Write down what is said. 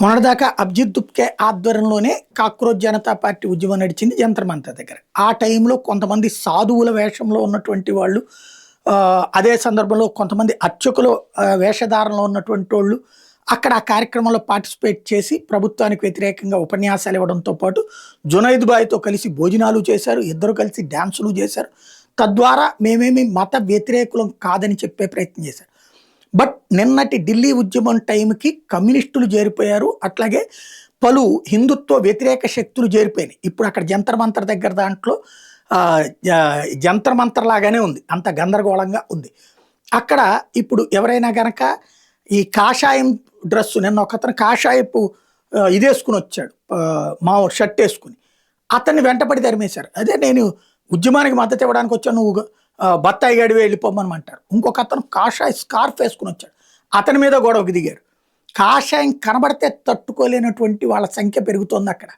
మొన్నటిదాకా అభిజిత్ దుప్కే ఆధ్వర్యంలోనే cockroach Janata party ఉద్యమం నడిచింది జంతర్ మంతర్ దగ్గర. ఆ టైంలో కొంతమంది సాధువుల వేషంలో ఉన్నటువంటి వాళ్ళు, అదే సందర్భంలో కొంతమంది అర్చకులు వేషధారణలో ఉన్నటువంటి వాళ్ళు అక్కడ ఆ కార్యక్రమంలో పార్టిసిపేట్ చేసి ప్రభుత్వానికి వ్యతిరేకంగా ఉపన్యాసాలు ఇవ్వడంతో పాటు జునైద్ బాయ్తో కలిసి భోజనాలు చేశారు, ఇద్దరు కలిసి డ్యాన్సులు చేశారు. తద్వారా మేమేమి మత వ్యతిరేకులం కాదని చెప్పే ప్రయత్నం చేశారు. బట్ నిన్నటి ఢిల్లీ ఉద్యమం టైంకి కమ్యూనిస్టులు చేరిపోయారు, అట్లాగే పలు హిందుత్వ వ్యతిరేక శక్తులు చేరిపోయినాయి. ఇప్పుడు అక్కడ జంతర్ మంతర్ దగ్గర దాంట్లో జంతర్ మంతర్ లాగానే ఉంది, అంత గందరగోళంగా ఉంది. అక్కడ ఇప్పుడు ఎవరైనా గనక ఈ కాషాయం డ్రెస్సు, నిన్న ఒకతను కాషాయపు ఇదేసుకుని వచ్చాడు, మా షర్ట్ వేసుకుని, అతన్ని వెంటపడి తరిమేశారు. అదే నేను ఉద్యమానికి మద్దతు ఇవ్వడానికి వచ్చాను, నువ్వు బత్తాయి గడివే వెళ్ళిపోమనమంటారు. ఇంకొక అతను కాషాయ స్కార్ఫ్ వేసుకుని వచ్చాడు, అతని మీద గొడవకి దిగారు. కాషాయం కనబడితే తట్టుకోలేనటువంటి వాళ్ళ సంఖ్య పెరుగుతోంది అక్కడ.